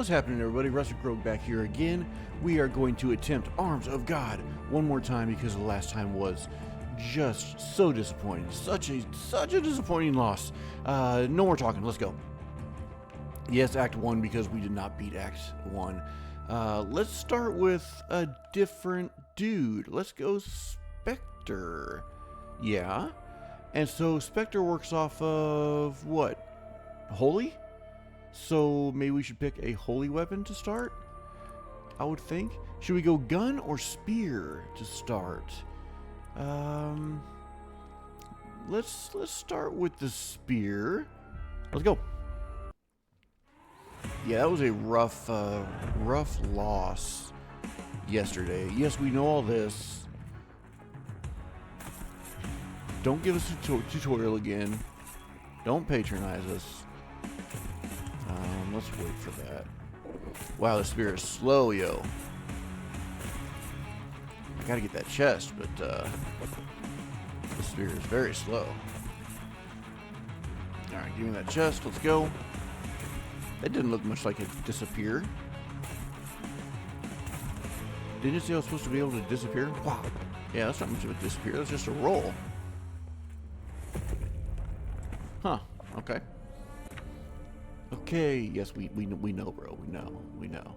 What's happening, everybody? Rustic Rogue back here again. We are going to attempt Arms of God one more time because the last time was just so disappointing. Such a disappointing loss. No more talking. Let's go. Yes, Act 1 because we did not beat Act 1. Let's start with a different dude. Let's go Spectre. Yeah. And so Spectre works off of what? Holy? So maybe we should pick a holy weapon to start, I would think. Should we go gun or spear to start? Let's start with the spear. Let's go. Yeah, that was a rough loss yesterday. Yes, we know all this. Don't give us a tutorial again. Don't patronize us. Let's wait for that. Wow, the spear is slow, yo. I gotta get that chest, but the spear is very slow. Alright, give me that chest. Let's go. That didn't look much like a disappear. Didn't you say I was supposed to be able to disappear? Wow. Yeah, that's not much of a disappear. That's just a roll. Huh. Okay. Okay. Yes, we know, bro. We know.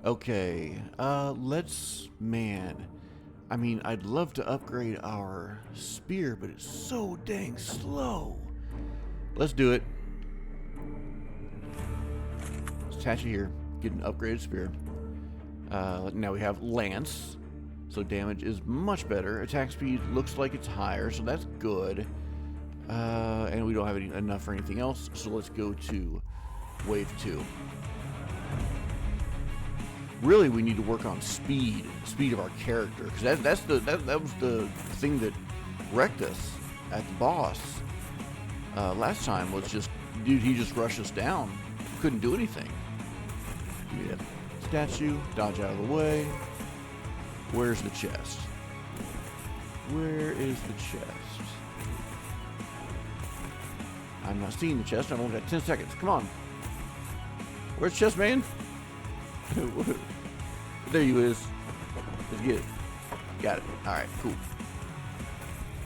Okay. Man. I mean, I'd love to upgrade our spear, but it's so dang slow. Let's do it. Let's attach it here. Get an upgraded spear. Now we have lance, so damage is much better. Attack speed looks like it's higher, so that's good. And we don't have enough for anything else, so let's go to wave 2. Really, we need to work on speed of our character, because that was the thing that wrecked us at the boss last time. Was just, dude, he just rushed us down, couldn't do anything. Yeah. Statue, dodge out of the way. Where's the chest? Where is the chest? I'm not seeing the chest. I've only got 10 seconds. Come on. Where's the chest, man? There you is. Let's get it. Got it. Alright, cool.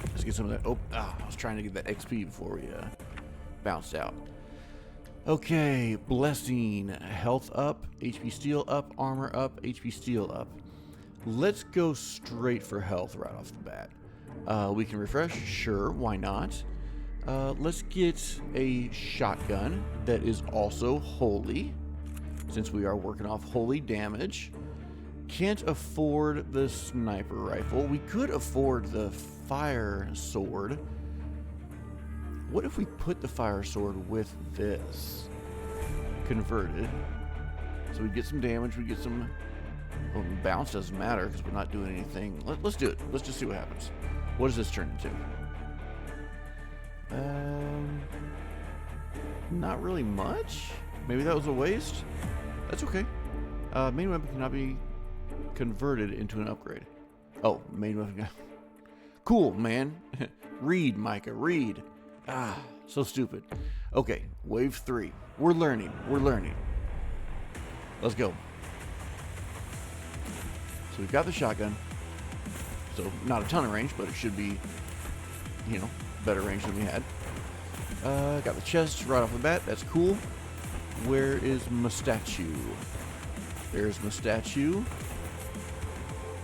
Let's get some of that. Oh, I was trying to get that XP before we bounced out. Okay, blessing. Health up, HP steal up, armor up, HP steal up. Let's go straight for health right off the bat. We can refresh. Sure, why not? Let's get a shotgun that is also holy, since we are working off holy damage. Can't afford the sniper rifle. We could afford the fire sword. What if we put the fire sword with this? Converted. So we get some damage, we get some... Well, bounce doesn't matter because we're not doing anything. Let's do it. Let's just see what happens. What does this turn into? Not really much. Maybe that was a waste. That's okay. Main weapon cannot be converted into an upgrade. Oh, main weapon. Cool, man. Read, Micah. Read. Ah, so stupid. Okay, wave 3. We're learning. Let's go. So we've got the shotgun. So not a ton of range, but it should be, better range than we had. Got the chest right off the bat. That's cool. Where is my statue? There's my statue.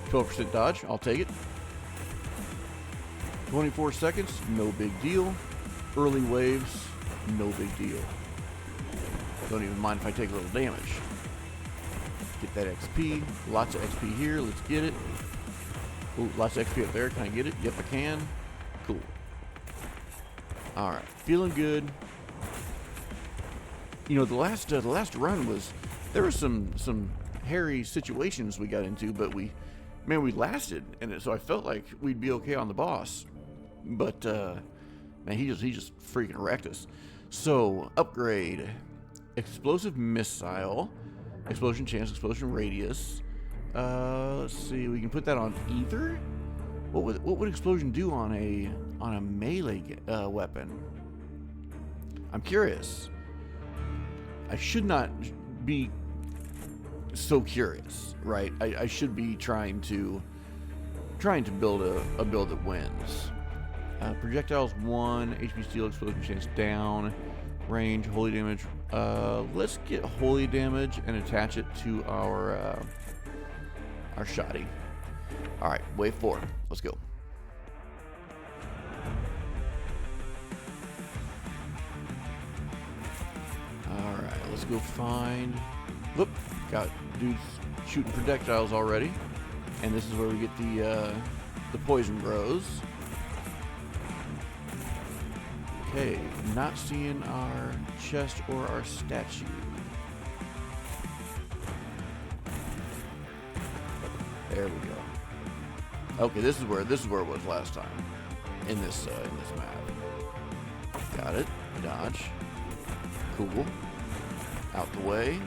12% dodge. I'll take it. 24 seconds. No big deal. Early waves. No big deal. Don't even mind if I take a little damage. Get that XP. Lots of XP here. Let's get it. Ooh, lots of XP up there. Can I get it? Yep, I can. Cool. Alright. Feeling good. The last run was... There were some hairy situations we got into, but we lasted. And so I felt like we'd be okay on the boss. But, man, he just freaking wrecked us. So, upgrade. Explosive missile. Explosion chance, explosion radius. Let's see, we can put that on either. What would explosion do on a melee weapon? I'm curious. I should not be so curious, right? I should be trying to build a build that wins. Projectiles 1, HP steel, explosion chance down, range, holy damage. Let's get holy damage and attach it to our shoddy. All right, wave 4. Let's go. All right, let's go find. Whoop, got dudes shooting projectiles already, and this is where we get the poison grows. Okay, not seeing our chest or our statue. There we go. Okay, this is where it was last time in this map. Got it. Dodge. Cool. Out the way.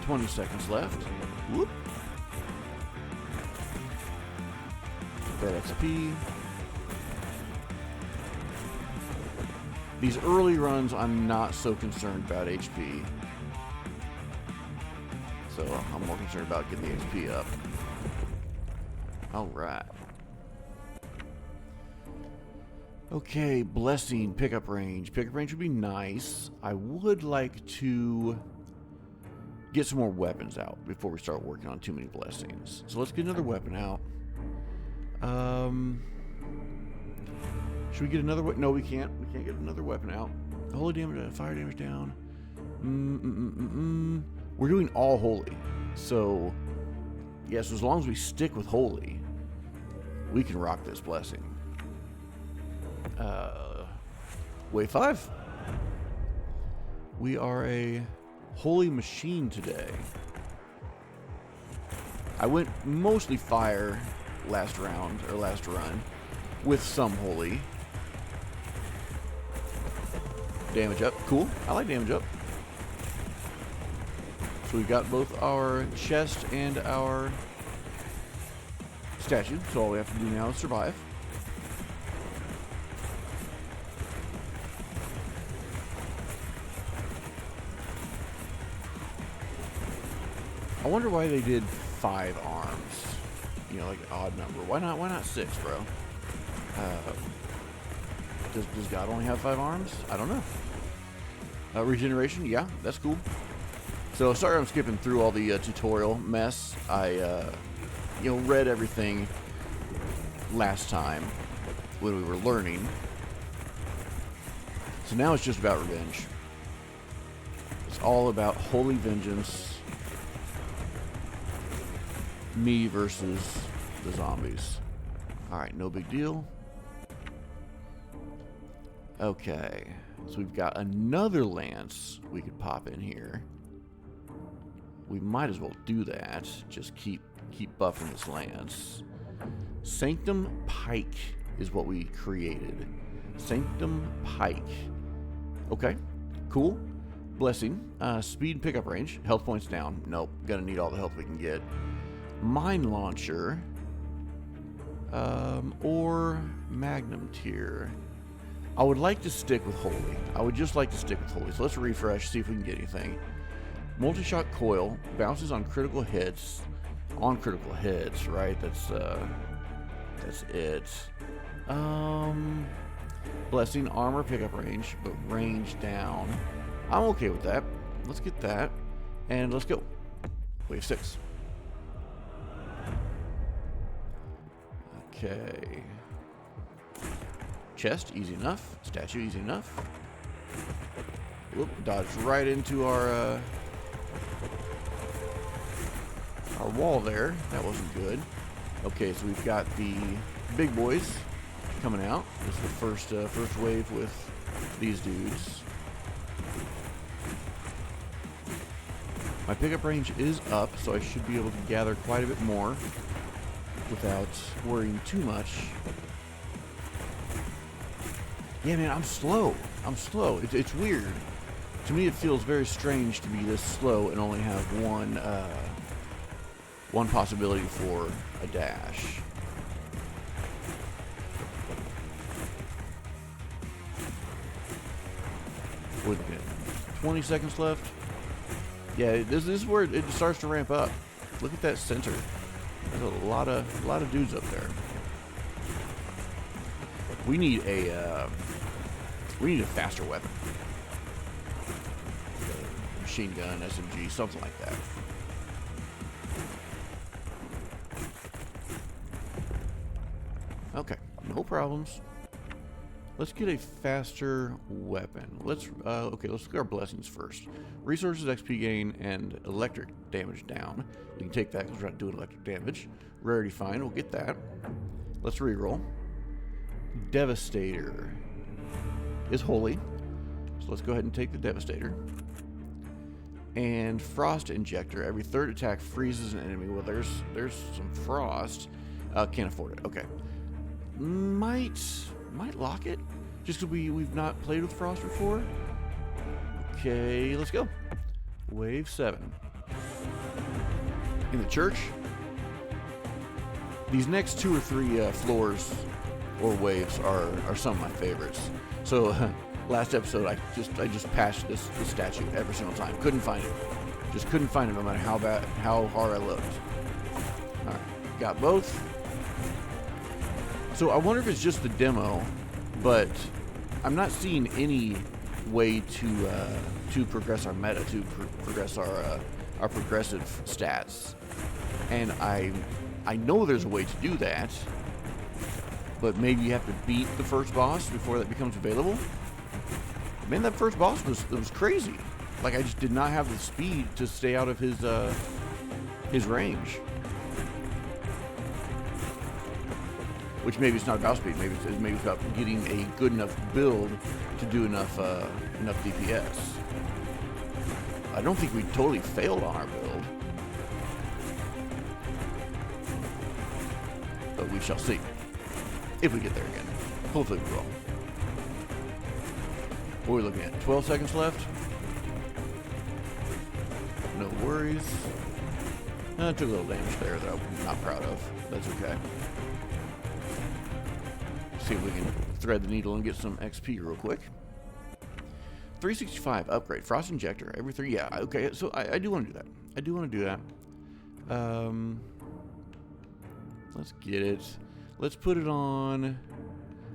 20 seconds left. Whoop. That XP. These early runs, I'm not so concerned about HP. So I'm more concerned about getting the XP up. Alright. Okay, blessing, pickup range. Pickup range would be nice. I would like to get some more weapons out before we start working on too many blessings. So let's get another weapon out. Should we get another weapon? No, we can't. We can't get another weapon out. Holy damage, fire damage down. We're doing all holy. So, yes, as long as we stick with holy, we can rock this blessing. Wave 5. We are a holy machine today. I went mostly fire last round, or last run, with some holy. Damage up. Cool. I like damage up. So we've got both our chest and our statue. So all we have to do now is survive. I wonder why they did 5 arms. You know, like an odd number. Why not 6, bro? Does God only have 5 arms? I don't know. Regeneration, yeah, that's cool. So sorry I'm skipping through all the tutorial mess. I read everything last time when we were learning. So now it's just about revenge. It's all about holy vengeance. Me versus the zombies. Alright, no big deal. Okay, so we've got another lance we could pop in here. We might as well do that. Just keep buffing this lance. Sanctum Pike is what we created. Sanctum Pike. Okay, cool. Blessing. Speed pickup range. Health points down. Nope, gonna need all the health we can get. Mine launcher. Or Magnum tier. I would like to stick with holy. I would just like to stick with holy. So let's refresh, see if we can get anything. Multi-shot coil bounces on critical hits. On critical hits, right? That's it. Blessing, armor pickup range, but range down. I'm okay with that. Let's get that, and let's go. Wave 6. Okay. Chest, easy enough. Statue, easy enough. Whoop, dodged right into our wall there. That wasn't good. Okay, so we've got the big boys coming out. This is the first wave with these dudes. My pickup range is up, so I should be able to gather quite a bit more without worrying too much. Yeah, man, I'm slow. It's weird. To me, it feels very strange to be this slow and only have one possibility for a dash. What are we looking at? 20 seconds left. Yeah, this is where it starts to ramp up. Look at that center. There's a lot of dudes up there. We need a faster weapon. Machine gun, SMG, something like that. Okay, no problems. Let's get a faster weapon. Let's look at our blessings first. Resources, XP gain, and electric damage down. We can take that because we're not doing electric damage. Rarity fine, we'll get that. Let's reroll. Devastator is holy, so let's go ahead and take the Devastator. And Frost Injector. Every third attack freezes an enemy. Well, there's some frost. Can't afford it. Okay. Might lock it, just because we've not played with frost before. Okay, let's go. Wave 7. In the church. These next 2 or 3 floors or waves are some of my favorites. So last episode I just patched this statue every single time. Couldn't find it. Just couldn't find it no matter how hard I looked. Alright, got both. So I wonder if it's just the demo, but I'm not seeing any way to progress our meta, to progress our progressive stats. And I know there's a way to do that, but maybe you have to beat the first boss before that becomes available. Man, that first boss was crazy. Like, I just did not have the speed to stay out of his range. Which maybe it's not about speed. Maybe it's about getting a good enough build to do enough DPS. I don't think we totally failed on our build, but we shall see if we get there again. Hopefully we will. What are we looking at? 12 seconds left. No worries. I took a little damage there that I'm not proud of. That's okay. See if we can thread the needle and get some XP real quick. 365 upgrade. Frost Injector. Every 3. Yeah, okay. So I do want to do that. I do want to do that. Let's get it. Let's put it on...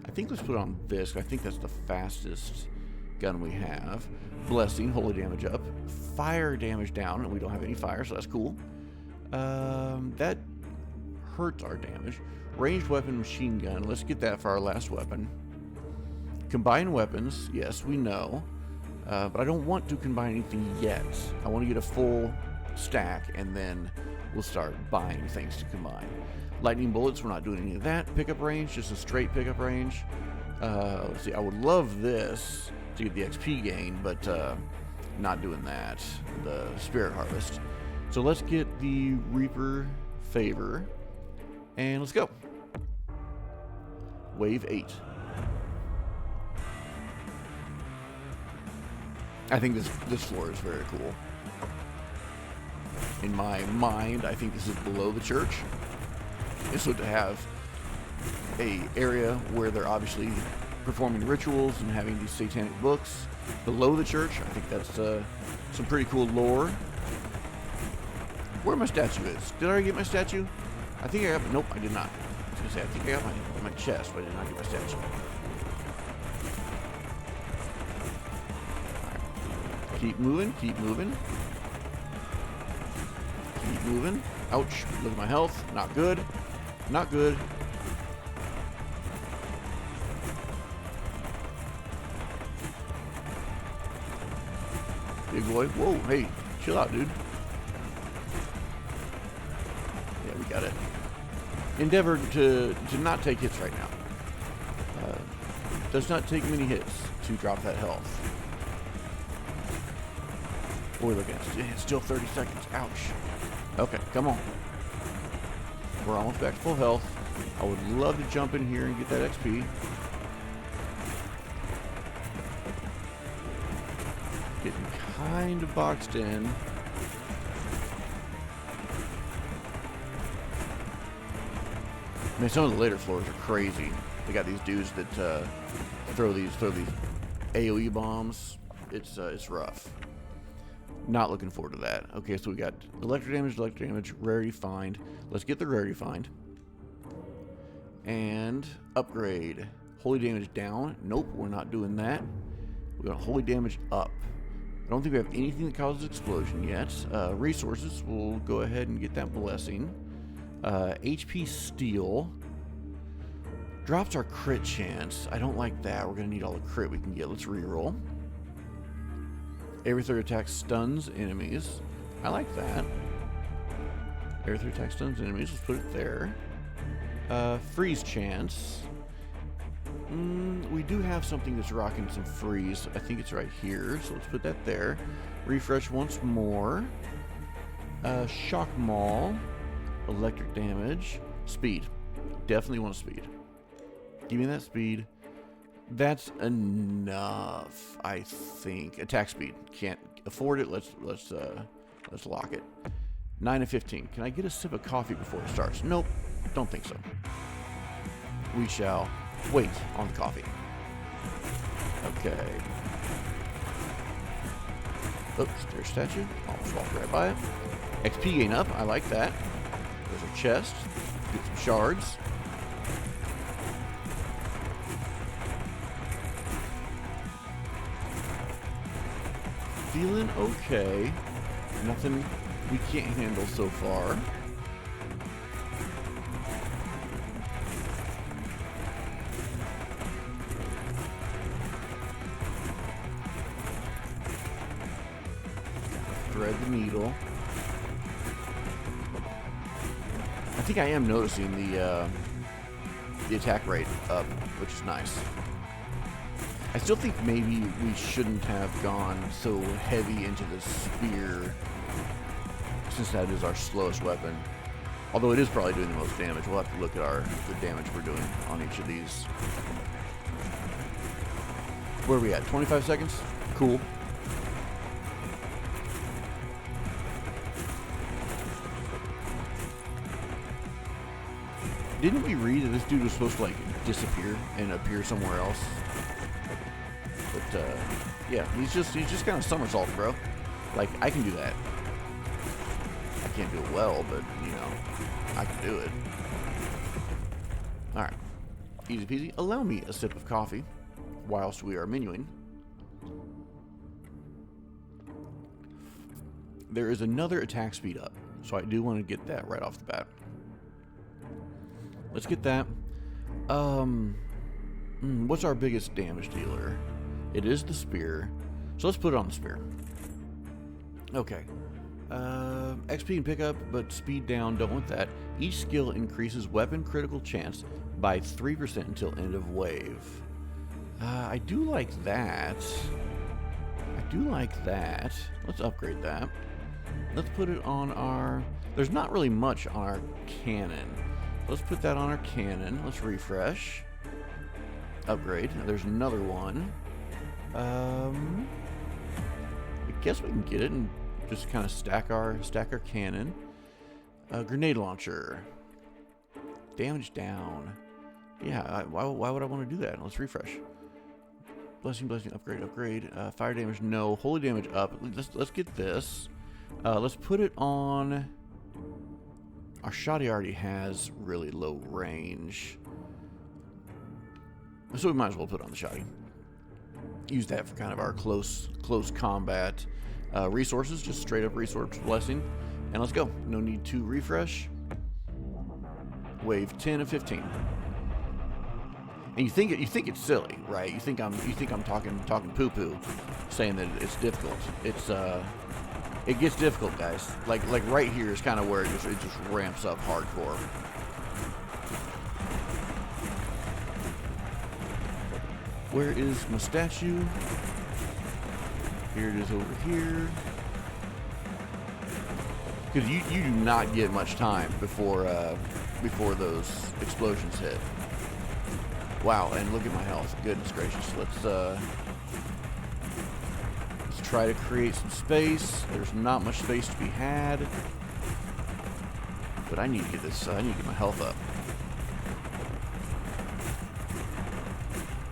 I think let's put it on this. I think that's the fastest gun we have. Blessing. Holy damage up. Fire damage down. And we don't have any fire, so that's cool. That hurts our damage. Ranged weapon, machine gun. Let's get that for our last weapon. Combine weapons. Yes, we know. But I don't want to combine anything yet. I want to get a full stack, and then we'll start buying things to combine. Lightning bullets, we're not doing any of that. Pickup range, just a straight pickup range. Let's see, I would love this to get the XP gain, but not doing that. The Spirit Harvest. So let's get the Reaper Favor, and let's go. Wave 8. I think this floor is very cool. In my mind, I think this is below the church. And so to have a area where they're obviously performing rituals and having these satanic books below the church, I think that's some pretty cool lore. Where my statue is. Did I already get my statue? I think I got... Nope, I did not. I was going to say, I think I got my chest, but I did not get my statue. Right. Keep moving, keep moving. Keep moving. Ouch. Look at my health. Not good. Not good. Big boy. Whoa, hey. Chill out, dude. Yeah, we got it. Endeavor to not take hits right now. Does not take many hits to drop that health. What are we looking at? It's still 30 seconds. Ouch. Okay, come on. We're almost back to full health. I would love to jump in here and get that XP. Getting kind of boxed in. I mean, some of the later floors are crazy. They got these dudes that throw these AOE bombs. It's rough. Not looking forward to that. Okay, so we got electric damage, rarity find. Let's get the rarity find. And upgrade. Holy damage down. Nope, we're not doing that. We got holy damage up. I don't think we have anything that causes explosion yet. Resources, we'll go ahead and get that blessing. HP steel. Drops our crit chance. I don't like that. We're going to need all the crit we can get. Let's reroll. Every third attack stuns enemies. I like that. Every third attack stuns enemies. Let's put it there. Freeze chance. We do have something that's rocking some freeze. I think it's right here. So let's put that there. Refresh once more. Shock maul. Electric damage. Speed. Definitely want speed. Give me that speed. That's enough, I think. Attack speed. Can't afford it. Let's lock it. 9 of 15. Can I get a sip of coffee before it starts? Nope. Don't think so. We shall wait on the coffee. Okay. Oops, there's a statue. Almost walked right by it. XP gain up. I like that. There's a chest. Get some shards. Feeling okay. Nothing we can't handle so far. Thread the needle. I think I am noticing the attack rate up, which is nice. I still think maybe we shouldn't have gone so heavy into the spear, since that is our slowest weapon. Although it is probably doing the most damage. We'll have to look at the damage we're doing on each of these. Where are we at? 25 seconds? Cool. Didn't we read that this dude was supposed to like disappear and appear somewhere else? But yeah, he's just kind of somersault, bro. Like, I can do that. I can't do it well, but you know, I can do it. All right, easy peasy. Allow me a sip of coffee whilst we are menuing. There is another attack speed up, so I do want to get that right off the bat. Let's get that. What's our biggest damage dealer? It is the spear. So let's put it on the spear. Okay. XP and pickup, but speed down. Don't want that. Each skill increases weapon critical chance by 3% until end of wave. I do like that. Let's upgrade that. Let's put it on our... There's not really much on our cannon. Let's put that on our cannon. Let's refresh. Upgrade. There's another one. I guess we can get it and just kind of stack our cannon. Grenade launcher. Damage down. Yeah, why would I want to do that? Let's refresh. Blessing, upgrade. Fire damage, no. Holy damage up. Let's get this. Let's put it on... Our shotty already has really low range. So we might as well put on the shotty. Use that for kind of our close combat resources. Just straight up resource blessing. And let's go. No need to refresh. Wave 10 of 15. And you think it's silly, right? You think I'm talking poo-poo, saying that it's difficult. It gets difficult, guys. Like right here is kind of where it just ramps up hardcore. Where is my statue? Here it is over here. Because you do not get much time before those explosions hit. Wow, and look at my health. Goodness gracious. Let's try to create some space. There's not much space to be had. But I need to get this, I need to get my health up.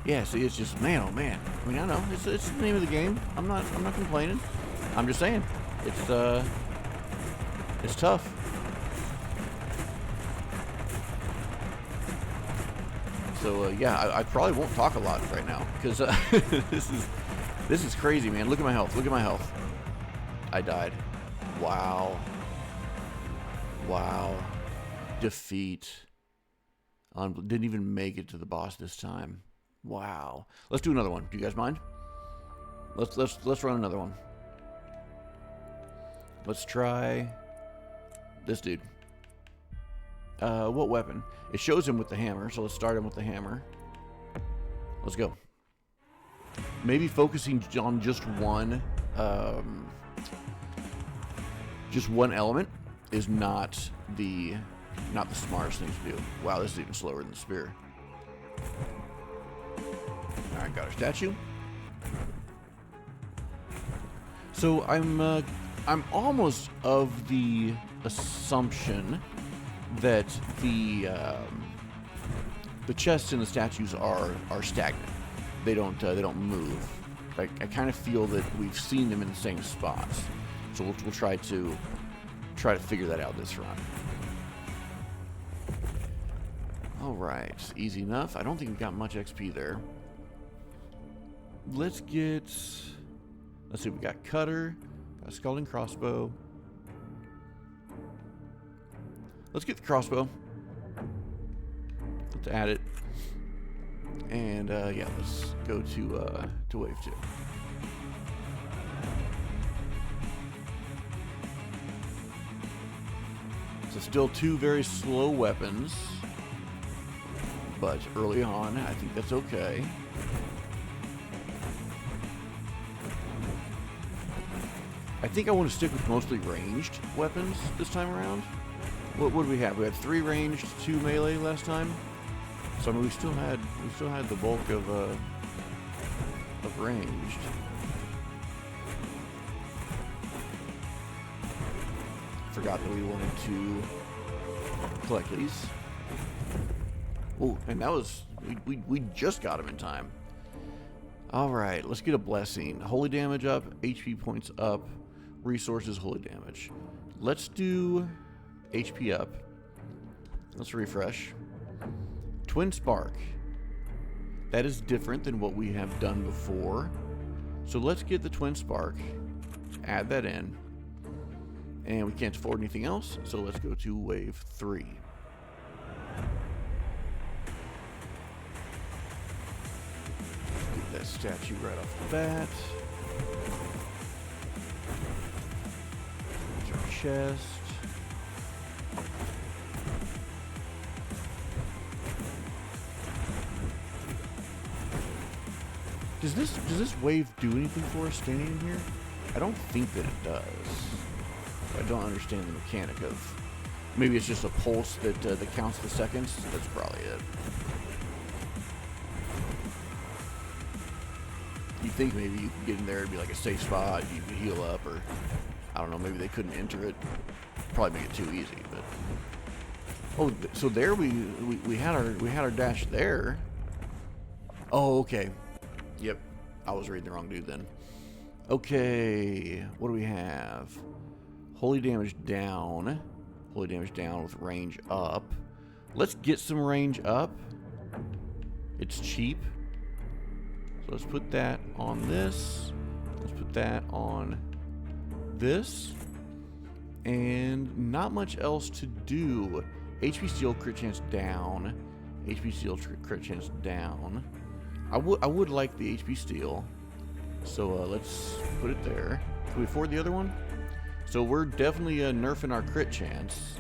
Yeah, see, it's just, man, oh man. I mean, I know, it's the name of the game. I'm not complaining. I'm just saying, It's tough. So yeah, I probably won't talk a lot right now because this is crazy, man. Look at my health. Look at my health. I died. Wow. Wow. Defeat. Didn't even make it to the boss this time. Wow. Let's do another one. Do you guys mind? Let's run another one. Let's try this dude. What weapon? It shows him with the hammer, so let's start him with the hammer. Let's go. Maybe focusing on just one element is not the smartest thing to do. Wow, this is even slower than the spear. All right, got our statue. So I'm almost of the assumption that the chests in the statues are stagnant. They don't move. I kind of feel that we've seen them in the same spots. So we'll try to figure that out this run. All right, easy enough. I don't think we got much XP there. Let's see. We got cutter, got a scalding crossbow. Let's get the crossbow. Let's add it. And yeah, let's go to wave 2. So still 2 very slow weapons, but early on, I think that's okay. I think I want to stick with mostly ranged weapons this time around. What do we have? We had 3 ranged, 2 melee last time. So I mean, we still had the bulk of ranged. Forgot that we wanted to collect these. Oh, and that was we just got them in time. All right, let's get a blessing. Holy damage up, HP points up, resources, holy damage. Let's do HP up. Let's refresh. Twin Spark. That is different than what we have done before. So let's get the Twin Spark. Add that in. And we can't afford anything else, so let's go to wave 3. Get that statue right off the bat. There's our chest. Does this wave do anything for us standing in here? I don't think that it does. I don't understand the mechanic of... Maybe it's just a pulse that counts the seconds. That's probably it. You'd think maybe you could get in there and be like a safe spot, you could heal up, or... I don't know, maybe they couldn't enter it. Probably make it too easy, but... Oh, so there we had our dash there. Oh, okay. Yep, I was reading the wrong dude then. Okay, what do we have? Holy damage down. Holy damage down with range up. Let's get some range up. It's cheap. So let's put that on this. Let's put that on this. And not much else to do. HP steal crit chance down. HP steal crit chance down. I would like the HP steal. So let's put it there. Can we afford the other one? So we're definitely nerfing our crit chance,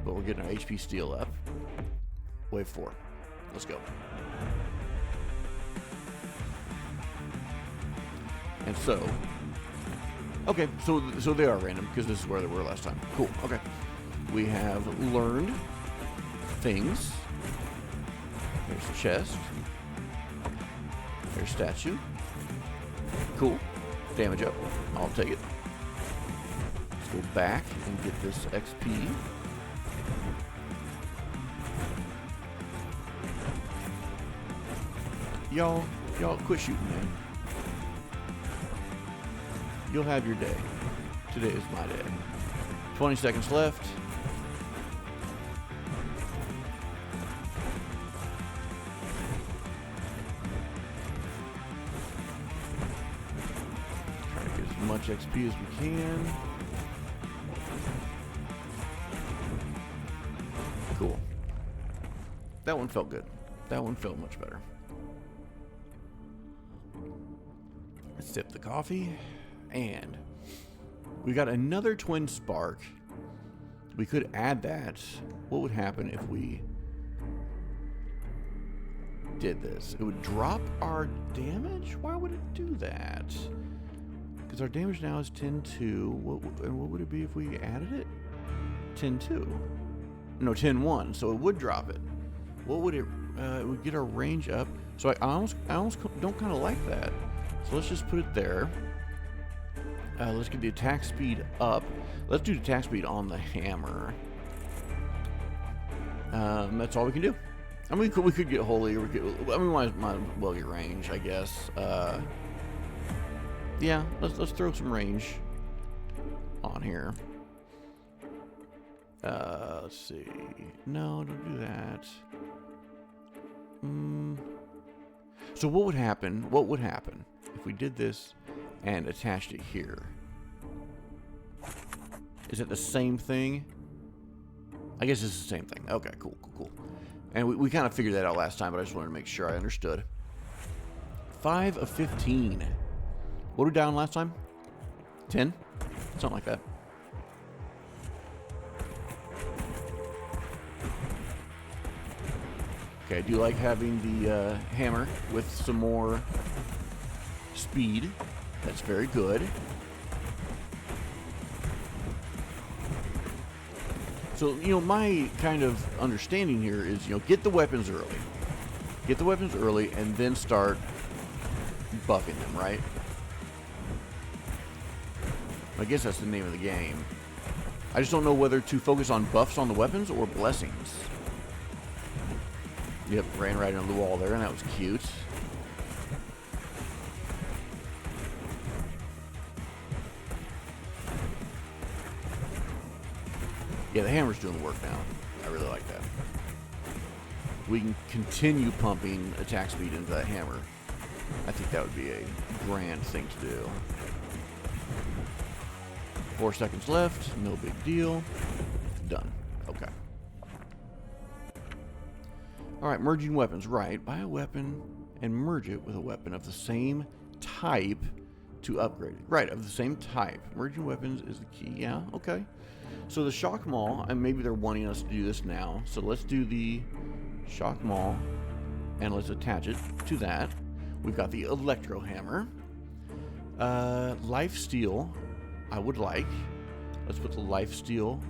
but we're getting our HP steal up. Wave 4. Let's go. And so, okay, so they are random because this is where they were last time. Cool. Okay, we have learned things. There's the chest. There's statue. Cool. Damage up. I'll take it. Let's go back and get this XP. Y'all quit shooting, man. You'll have your day. Today is my day. 20 seconds left. Try to get as much XP as we can. Cool. That one felt good. That one felt much better. Let's sip the coffee. And we got another twin spark. We could add that. What would happen if we did this? It would drop our damage? Why would it do that? Because our damage now is 10-2. And what would it be if we added it? 10-2. No, 10-1. So it would drop it. What would it? It would get our range up. So I almost don't kind of like that. So let's just put it there. Let's get the attack speed up. Let's do the attack speed on the hammer. That's all we can do. I mean, we could get holy, or we might well get range, I guess. Yeah, let's throw some range on here. Let's see. No, don't do that. So what would happen? What would happen if we did this and attached it here? Is it the same thing? I guess it's the same thing. Okay, cool. And we kind of figured that out last time, but I just wanted to make sure I understood. 5 of 15. What were we down last time? 10? Something like that. Okay, I do like having the hammer with some more speed. That's very good. So, my kind of understanding here is, get the weapons early. Get the weapons early and then start buffing them, right? I guess that's the name of the game. I just don't know whether to focus on buffs on the weapons or blessings. Yep, ran right into the wall there, and that was cute. Yeah, the hammer's doing the work now. I really like that. We can continue pumping attack speed into that hammer. I think that would be a grand thing to do. 4 seconds left. No big deal. Done. Okay. Alright, merging weapons. Right. Buy a weapon and merge it with a weapon of the same type to upgrade it. Right, of the same type. Merging weapons is the key. Yeah, okay. So the shock maul, and maybe they're wanting us to do this now. So let's do the shock maul, and let's attach it to that. We've got the electro hammer. Life steal, I would like. Let's put the life steal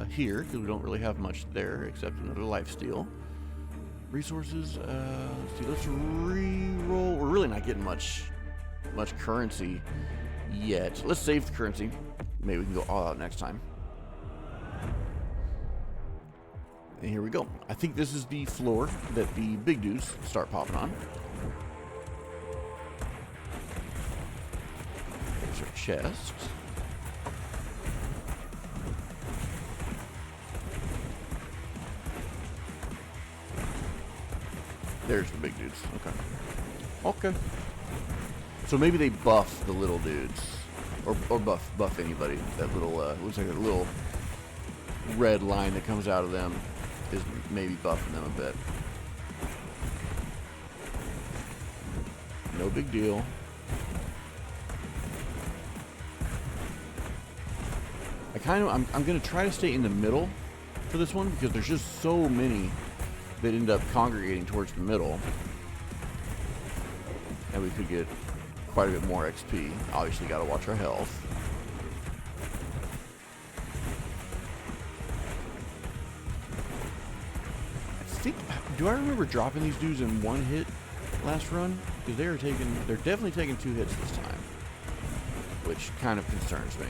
here, because we don't really have much there except another life steal. Resources, let's see, let's re-roll. We're really not getting much currency yet. Let's save the currency. Maybe we can go all out next time. And here we go. I think this is the floor that the big dudes start popping on. There's our chest. There's the big dudes. Okay. So maybe they buff the little dudes, or buff anybody. That little looks like a little red line that comes out of them is maybe buffing them a bit. No big deal. I'm gonna try to stay in the middle for this one because there's just so many that end up congregating towards the middle, and we could get quite a bit more XP. Obviously, got to watch our health. Do I remember dropping these dudes in one hit last run? Because they're definitely taking 2 hits this time, which kind of concerns me.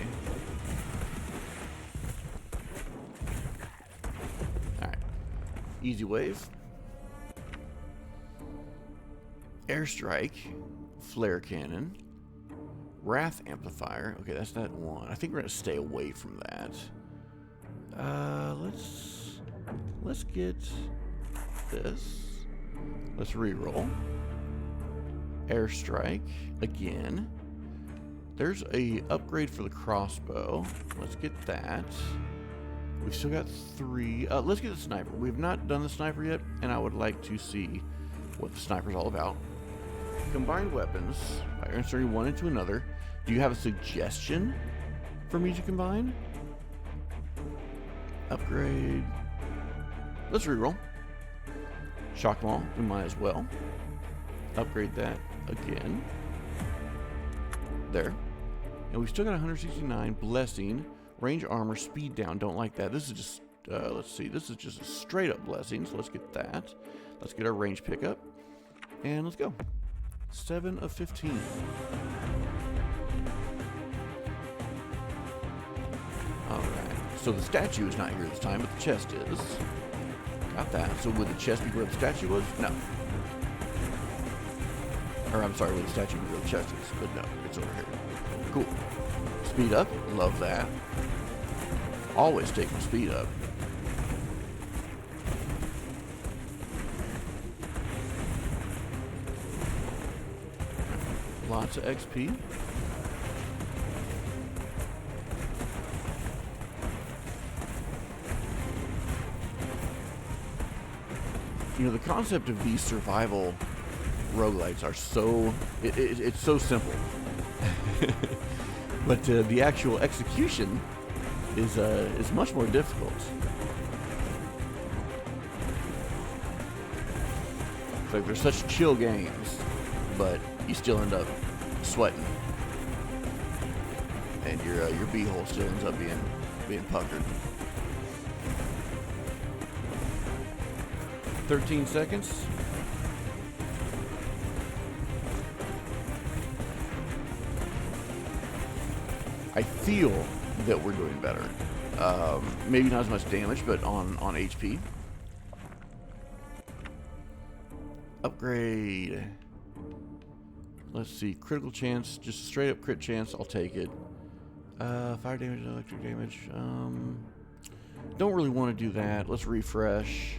Alright. Easy wave. Airstrike. Flare cannon. Wrath amplifier. Okay, that's that one. I think we're gonna stay away from that. Let's get this. Let's reroll. Airstrike again. There's a upgrade for the crossbow. Let's get that. We've still got 3. Let's get the sniper. We've not done the sniper yet, and I would like to see what the sniper's all about. Combined weapons. By inserting one into another. Do you have a suggestion for me to combine? Upgrade. Let's reroll. Shock wall. We might as well. Upgrade that again. There. And we've still got 169. Blessing. Range armor. Speed down. Don't like that. This is just, let's see. This is just a straight up blessing. So let's get that. Let's get our range pickup. And let's go. 7 of 15. Alright. So the statue is not here this time, but the chest is. Got that. So would the chest be where the statue was? No. Or I'm sorry, where the statue be where the chest is. But no, it's over here. Cool. Speed up. Love that. Always take my speed up. Lots of XP. You know, the concept of these survival roguelites are so... It's so simple. But the actual execution is much more difficult. It's like they're such chill games, but you still end up sweating, and your beehole still ends up being puckered. 13 seconds. I feel that we're doing better. Maybe not as much damage, but on HP. Upgrade. Let's see. Critical chance. Just straight up crit chance. I'll take it. Fire damage, electric damage. Don't really want to do that. Let's refresh.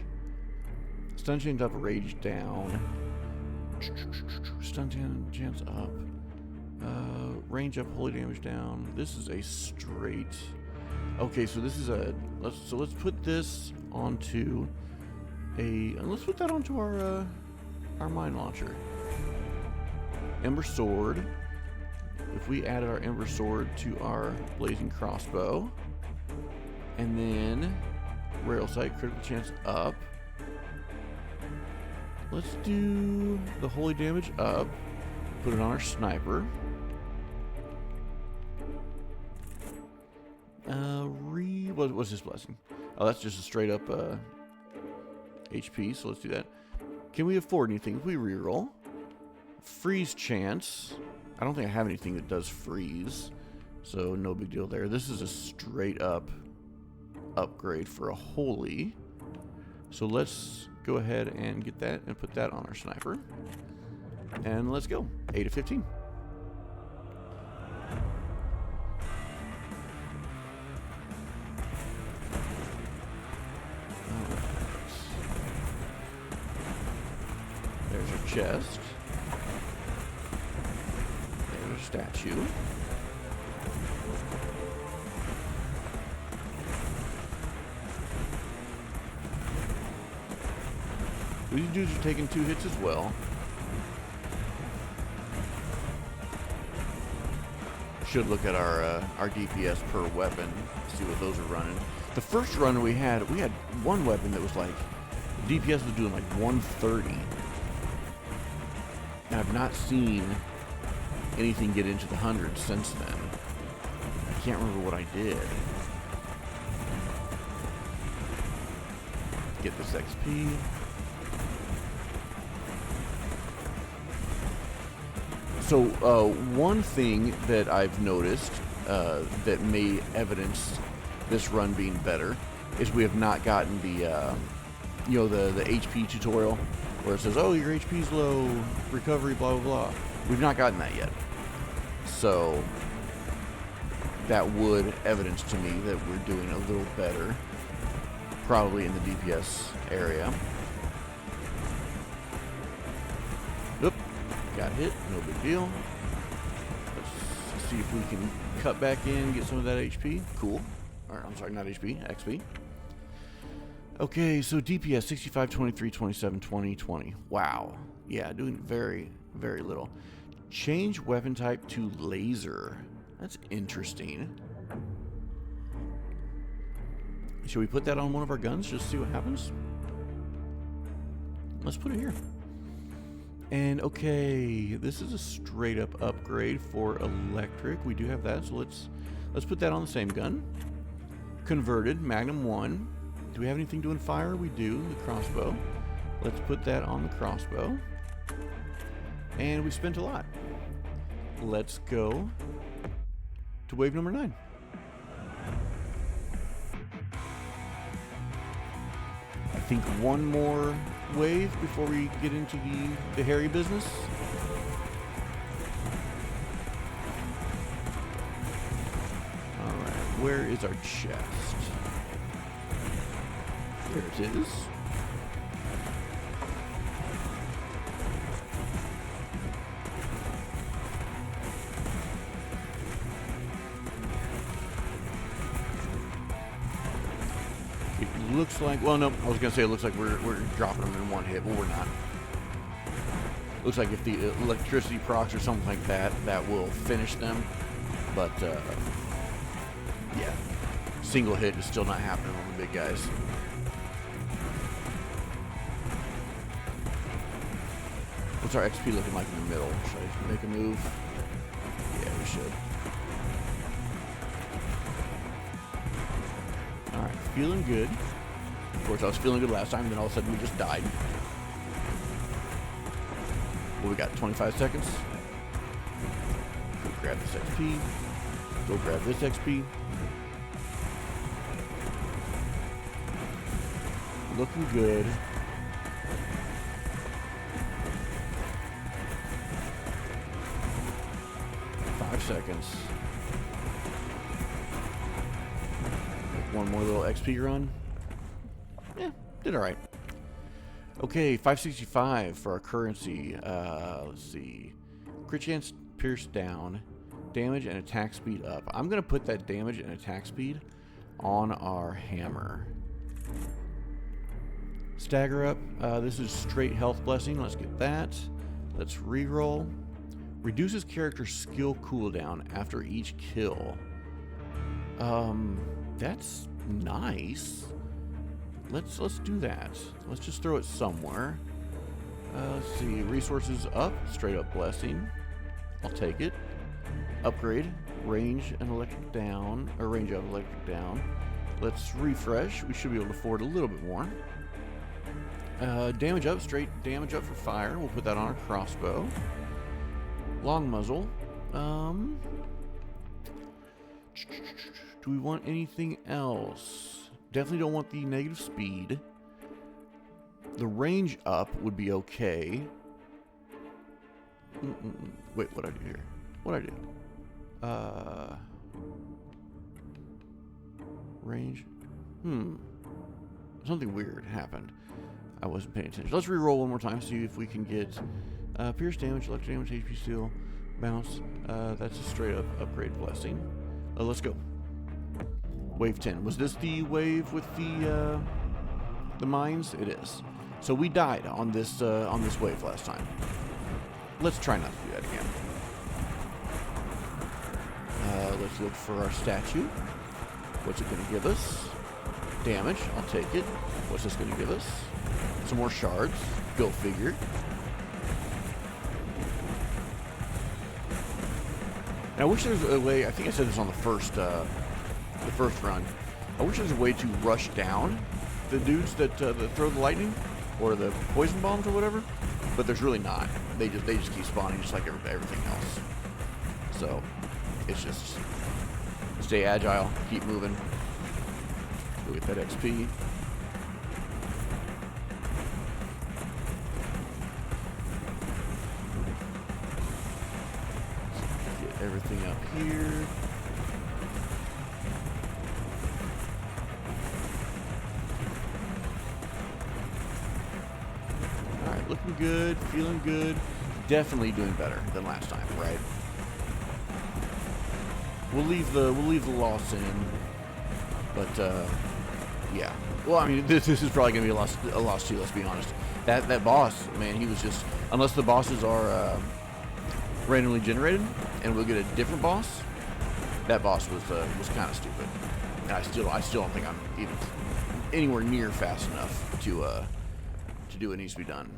Stun chance up, rage down. Stun chance up. Range up, holy damage down. This is a straight. Okay, so this is a. Let's put this onto a. Let's put that onto our mine launcher. Ember sword. If we added our ember sword to our blazing crossbow, and then rail sight, critical chance up. Let's do the holy damage up. Put it on our sniper. What's this blessing? Oh, that's just a straight up HP, so let's do that. Can we afford anything if we reroll? Freeze chance. I don't think I have anything that does freeze, so no big deal there. This is a straight up upgrade for a holy. So let's go ahead and get that and put that on our sniper. And let's go. 8 of 15. There's our chest. There's our statue. These dudes are taking 2 hits as well. Should look at our DPS per weapon, see what those are running. The first run we had one weapon that was like, DPS was doing like 130. And I've not seen anything get into the hundreds since then. I can't remember what I did. Get this XP. So one thing that I've noticed that may evidence this run being better is we have not gotten the the HP tutorial where it says, oh, your HP's low, recovery, blah blah blah. We've not gotten that yet. So that would evidence to me that we're doing a little better, probably in the DPS area. Oop, got hit, no big deal. Let's see if we can cut back in, get some of that HP. Cool. Or, I'm sorry, not HP, XP. Okay, so DPS 65, 23, 27, 20, 20. Wow. Yeah, doing very, very little. Change weapon type to laser. That's interesting. Should we put that on one of our guns just to see what happens? Let's put it here. And okay, this is a straight up upgrade for electric. We do have that, so let's put that on the same gun. Converted, Magnum 1. Do we have anything doing fire? We do, the crossbow. Let's put that on the crossbow. And we spent a lot. Let's go to wave number 9. I think one more wave before we get into the hairy business. Alright, where is our chest? There it is. It looks like, well, no, I was going to say it looks like we're dropping them in one hit, but we're not. Looks like if the electricity procs or something like that, that will finish them. But, yeah, single hit is still not happening on the big guys. What's our XP looking like in the middle? Should I make a move? Yeah, we should. Alright, feeling good. Of course, I was feeling good last time, then all of a sudden we just died. Well, we got 25 seconds. Go grab this XP. Go grab this XP. Looking good. Seconds. Make one more little XP run. Yeah, did alright. Okay, 565 for our currency. Let's see. Crit chance, pierce down, damage and attack speed up. I'm gonna put that damage and attack speed on our hammer. Stagger up. This is straight health blessing. Let's get that. Let's reroll. Reduces character skill cooldown after each kill. That's nice. Let's do that. Let's just throw it somewhere. Let's see. Resources up. Straight up blessing. I'll take it. Upgrade. Range and electric down. Or range up, electric down. Let's refresh. We should be able to afford a little bit more. Damage up. Straight damage up for fire. We'll put that on our crossbow. Long muzzle. Do we want anything else? Definitely don't want the negative speed. The range up would be okay. Wait, what'd I do here? What'd I do? Range. Something weird happened. I wasn't paying attention. Let's reroll one more time, see if we can get pierce damage, electric damage, HP steal, bounce. That's a straight up upgrade blessing. Let's go. Wave 10. Was this the wave with the mines? It is. So we died on this wave last time. Let's try not to do that again. Let's look for our statue. What's it going to give us? Damage. I'll take it. What's this going to give us? Some more shards. Go figure. Now, I wish there was a way. I think I said this on the first run. I wish there was a way to rush down the dudes that throw the lightning or the poison bombs or whatever. But there's really not. They just keep spawning just like everything else. So it's just stay agile, keep moving. Go get that XP. anything up here. Alright, looking good, feeling good. Definitely doing better than last time, right? We'll leave the loss in. But yeah. Well, I mean, this is probably gonna be a loss too, let's be honest. That boss, man, he was just, unless the bosses are randomly generated and we'll get a different boss, that boss was kind of stupid. And I still don't think I'm even anywhere near fast enough to do what needs to be done.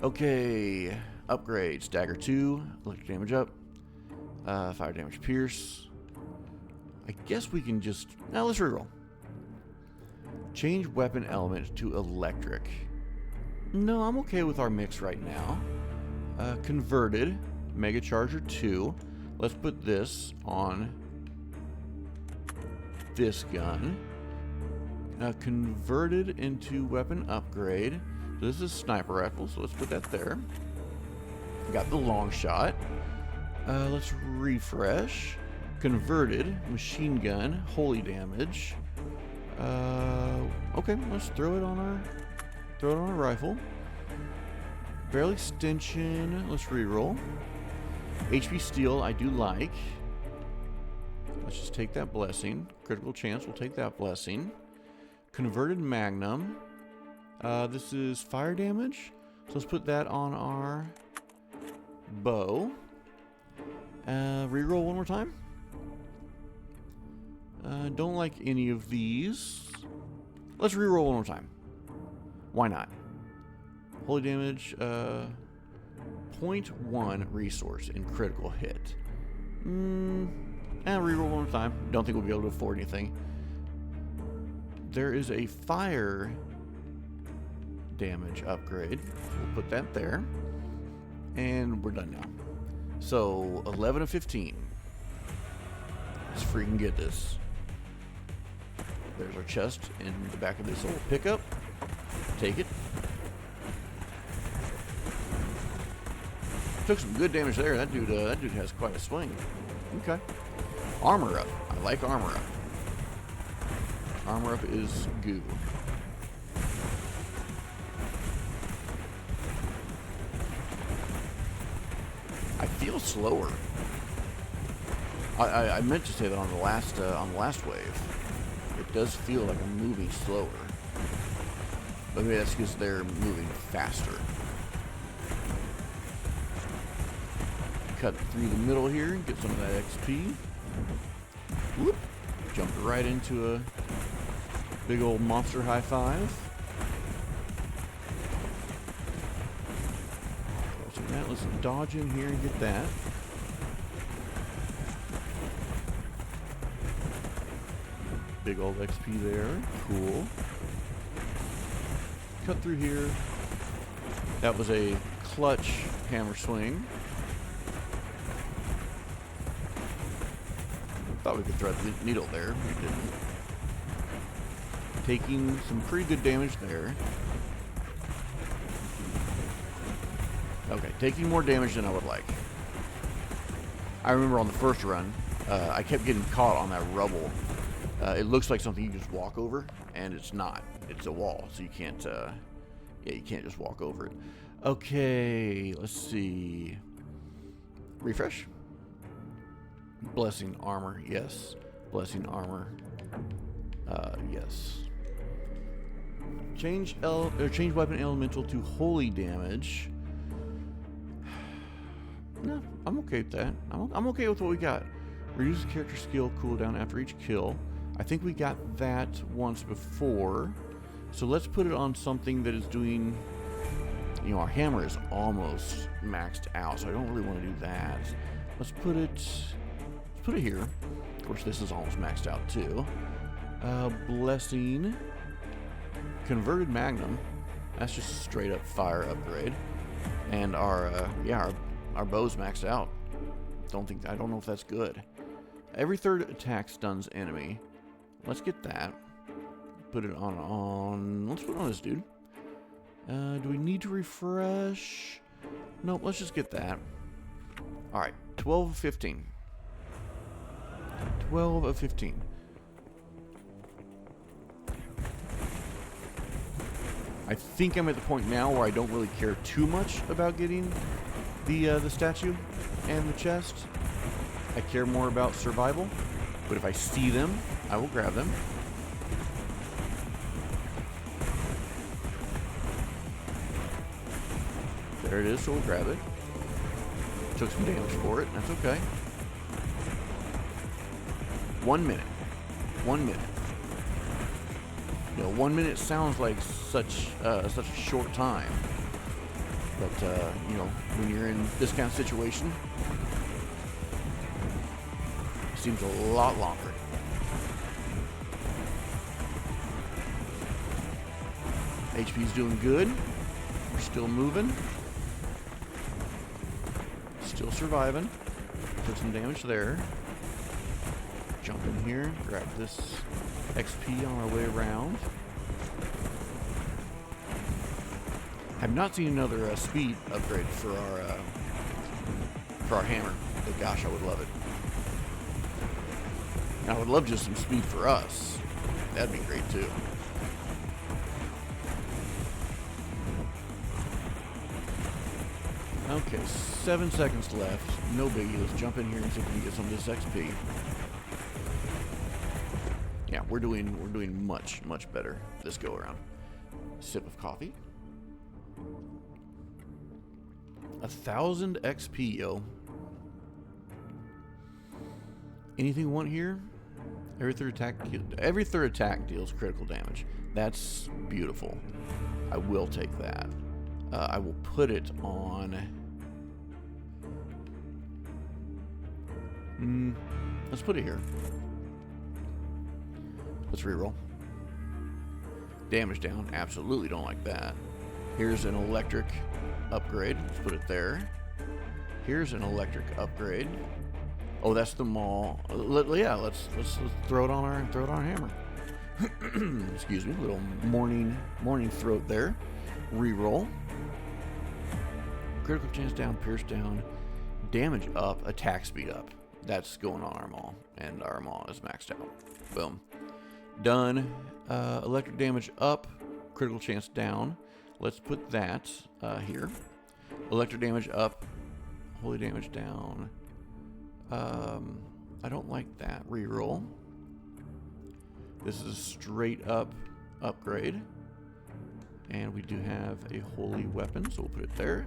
Okay, upgrades. Dagger 2, electric damage up, fire damage pierce. I guess we can just, now let's reroll. Change weapon element to electric. No, I'm okay with our mix right now. Converted, Mega Charger 2. Let's put this on this gun. Converted into weapon upgrade. So this is sniper rifle, so let's put that there. Got the long shot. Let's refresh. Converted, machine gun, holy damage. Okay, let's throw it on our rifle. Barrel extension, let's reroll. HP steel, I do like. Let's just take that blessing. Critical chance, we'll take that blessing. Converted magnum. This is fire damage, so let's put that on our bow. Reroll one more time. Don't like any of these. Let's reroll one more time. Why not? Holy damage, 0.1 resource in critical hit. Reroll one more time. Don't think we'll be able to afford anything. There is a fire damage upgrade. We'll put that there. And we're done now. So, 11 of 15. Let's freaking get this. There's our chest in the back of this old pickup. Take it. Took some good damage there. That dude has quite a swing. Okay. Armor up. I like armor up. Armor up is goo. I feel slower. I meant to say that on the last wave. It does feel like I'm moving slower. But maybe that's because they're moving faster. Cut through the middle here and get some of that XP. Whoop. Jumped right into a big old monster high five. Let's dodge in here and get that. Big old XP there. Cool. Cut through here. That was a clutch hammer swing. Thought we could thread the needle there. We didn't. Taking some pretty good damage there. Okay, taking more damage than I would like. I remember on the first run, I kept getting caught on that rubble. It looks like something you can just walk over, and it's not. It's a wall, so you can't, yeah, you can't just walk over it. Okay, let's see. Refresh. Blessing armor, yes. Blessing armor, yes. Change weapon elemental to holy damage. No, I'm okay with that. I'm okay with what we got. Reduce character skill cooldown after each kill. I think we got that once before. So let's put it on something that is doing... You know, our hammer is almost maxed out, so I don't really want to do that. Let's put it here. Of course, this is almost maxed out too. Blessing. Converted magnum. That's just a straight up fire upgrade. And our bow's maxed out. I don't know if that's good. Every third attack stuns enemy. Let's get that. Put it on let's put it on this dude. Do we need to refresh? Nope, let's just get that. Alright. 12 of 15. 12 of 15. I think I'm at the point now where I don't really care too much about getting the statue and the chest. I care more about survival, but if I see them, I will grab them. There it is, so we'll grab it. Took some damage for it, that's okay. 1 minute. 1 minute. You know, 1 minute sounds like such a short time, but you know, when you're in this kind of situation, it seems a lot longer. HP's doing good. We're still moving. Still surviving. Took some damage there. Jump in here, grab this XP on our way around. Have not seen another speed upgrade for our hammer, but gosh, I would love it. I would love just some speed for us. That'd be great too. Okay, 7 seconds left. No biggie. Let's jump in here and see if we can get some of this XP. Yeah, we're doing much better this go around. Sip of coffee. 1,000 XP, yo. Anything you want here? Every third attack deals critical damage. That's beautiful. I will take that. I will put it on. Let's put it here. Let's reroll. Damage down. Absolutely don't like that. Here's an electric upgrade. Let's put it there. Here's an electric upgrade. Oh, that's the maul. Yeah, let's throw it on our hammer. Excuse me, little morning throat there. Reroll. Critical chance down, pierce down, damage up, attack speed up. That's going on our maul, and our maul is maxed out. Boom. Done. Electric damage up, critical chance down. Let's put that here. Electric damage up, holy damage down. I don't like that. Reroll. This is a straight up upgrade. And we do have a holy weapon, so we'll put it there.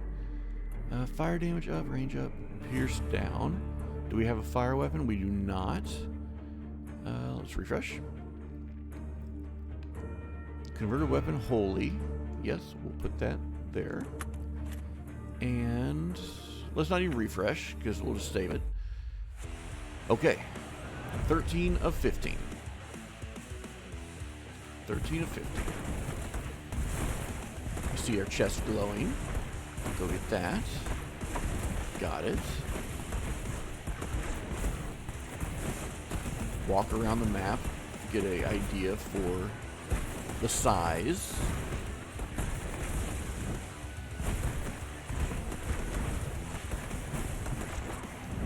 Fire damage up, range up, pierce down. Do we have a fire weapon? We do not. Let's refresh. Converted weapon, holy. Yes, we'll put that there. And let's not even refresh, because we'll just save it. Okay. 13 of 15. 13 of 15. You see our chest glowing. Go get that. Got it. Walk around the map, get an idea for the size.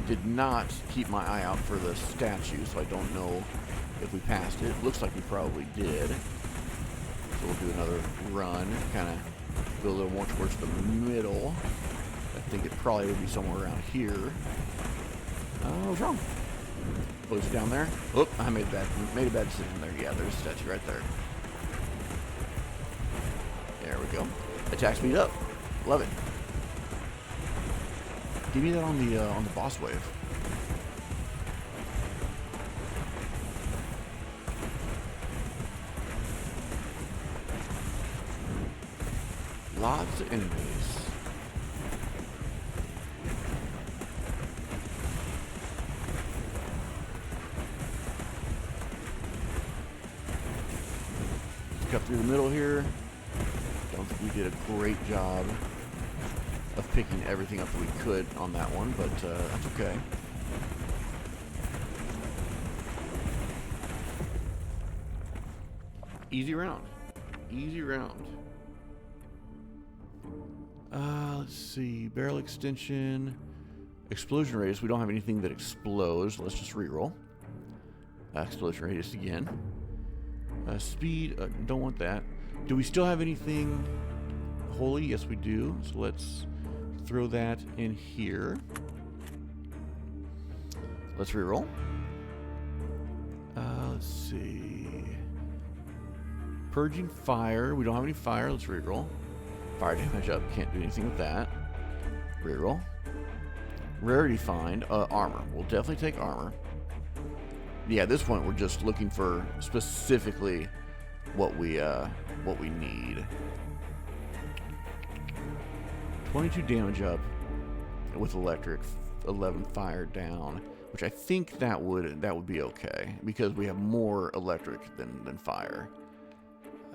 Did not keep my eye out for the statue, so I don't know if we passed it. Looks like we probably did. So we'll do another run, kind of go a little more towards the middle. I think it probably would be somewhere around here. I was wrong. Oh, is it down there? Oh, I made a bad decision there. Yeah, there's a statue right there. There we go. Attack speed up. Love it. Give me that on the boss wave. Lots of enemies. Cut through the middle here. Don't think we did a great job of picking everything up that we could on that one, but that's okay. Easy round. Easy round. Let's see. Barrel extension. Explosion radius. We don't have anything that explodes. Let's just reroll. Explosion radius again. Speed. Don't want that. Do we still have anything holy? Yes, we do. So let's throw that in here. Let's reroll. Let's see. Purging fire. We don't have any fire. Let's reroll. Fire damage up. Can't do anything with that. Reroll. Rarity find. Armor. We'll definitely take armor. Yeah, at this point we're just looking for specifically what we need. 22 damage up with electric, 11 fire down, which I think that would be okay because we have more electric than fire.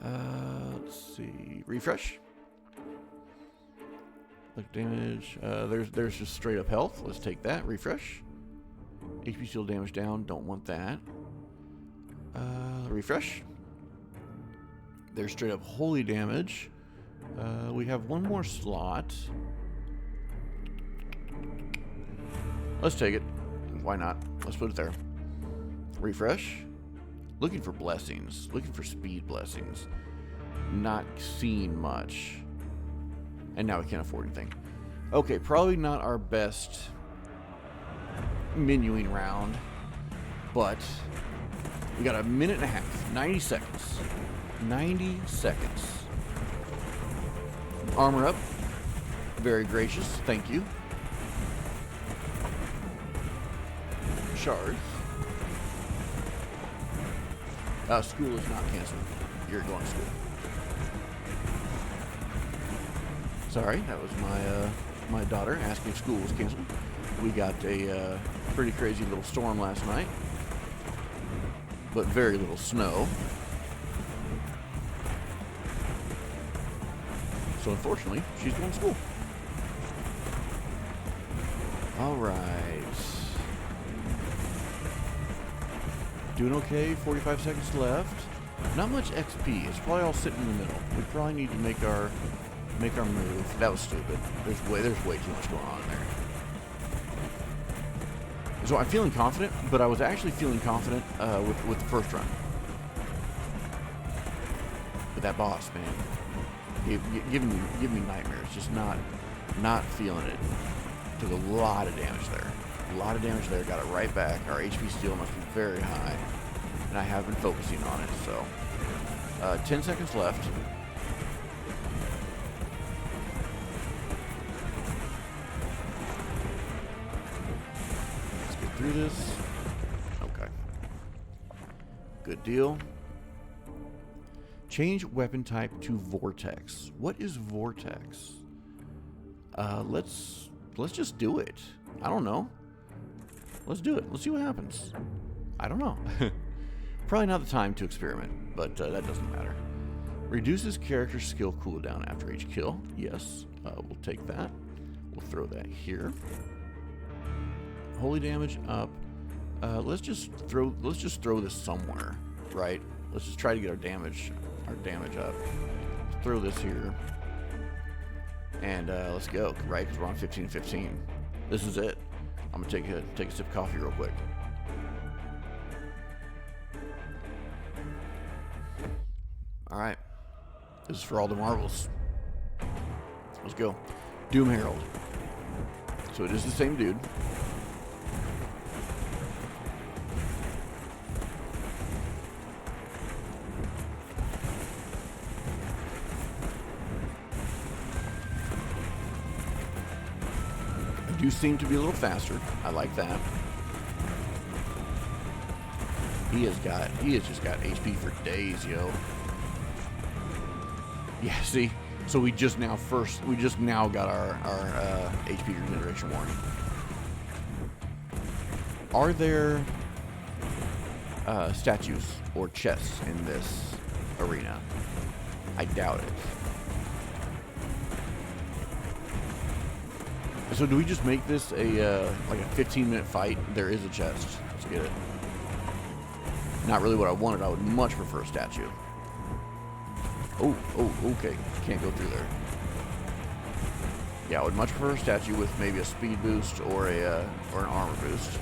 Let's see. Refresh. Like damage. There's just straight up health. Let's take that. Refresh. HP shield damage down. Don't want that. Refresh. There's straight up holy damage. We have one more slot. Let's take it. Why not? Let's put it there. Refresh. Looking for blessings. Looking for speed blessings. Not seeing much. And now we can't afford anything. Okay, probably not our best menuing round. But we got a minute and a half. 90 seconds. 90 seconds. Armor up. Very gracious. Thank you. Shards. School is not canceled. You're going to school. Sorry, that was my daughter asking if school was canceled. We got a pretty crazy little storm last night, but very little snow. So unfortunately, she's going to school. All right. Doing okay. 45 seconds left. Not much XP. It's probably all sitting in the middle. We probably need to make our move. That was stupid. There's way too much going on in there. So I'm feeling confident, but I was actually feeling confident with the first run. But that boss, man, giving me nightmares. Just not feeling it. Took a lot of damage there. A lot of damage there. Got it right back. Our HP steal must be very high, and I have been focusing on it. So 10 seconds left. Let's get through this. Okay. Good deal. Change weapon type to vortex. What is vortex? Let's just do it. I don't know. Let's do it. Let's see what happens. I don't know. Probably not the time to experiment, but that doesn't matter. Reduces character skill cooldown after each kill. Yes, we'll take that. We'll throw that here. Holy damage up. Let's just throw this somewhere, right? Let's just try to get our damage up. Let's throw this here. And let's go, right? Because we're on 15-15. This is it. I'm gonna take a sip of coffee real quick. All right, this is for all the marbles. Let's go. Doom Herald. So it is the same dude. Do seem to be a little faster. I like that. He has just got HP for days, yo. Yeah, see? So we just now got our HP regeneration warning. Are there statues or chests in this arena? I doubt it. So do we just make this like a 15-minute fight? There is a chest. Let's get it. Not really what I wanted. I would much prefer a statue. Oh, okay. Can't go through there. Yeah, I would much prefer a statue with maybe a speed boost or an armor boost.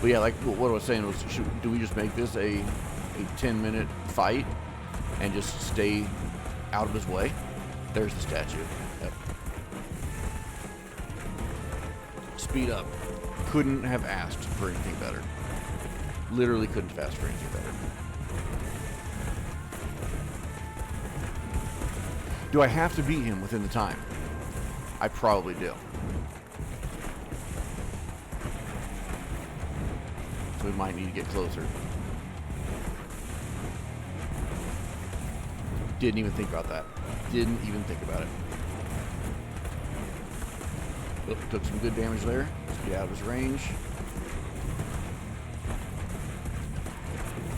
But yeah, like what I was saying was, do we just make this a 10-minute fight and just stay out of his way? There's the statue. Yep. Speed up. Couldn't have asked for anything better. Literally couldn't have asked for anything better. Do I have to beat him within the time? I probably do. So we might need to get closer. Didn't even think about that. Didn't even think about it. Oh, took some good damage there. Let's get out of his range.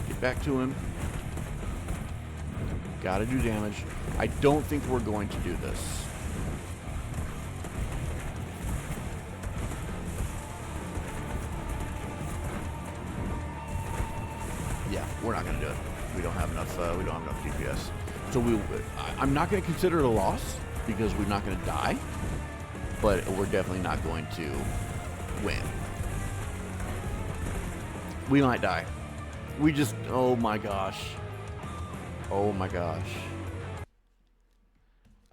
Get back to him. Gotta do damage. I don't think we're going to do this. Yeah, we're not gonna do it. We don't have enough. We don't have enough DPS. So I'm not gonna consider it a loss because we're not gonna die, but we're definitely not going to win. We might die. We just. Oh my gosh. Oh my gosh.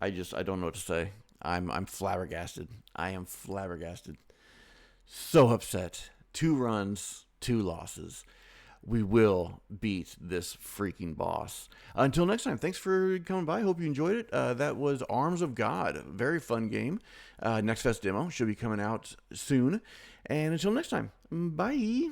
I don't know what to say. I'm flabbergasted. I am flabbergasted. So upset. 2 runs, 2 losses. We will beat this freaking boss. Until next time, thanks for coming by. Hope you enjoyed it. That was Arms of God. Very fun game. Next Fest demo should be coming out soon. And until next time, bye.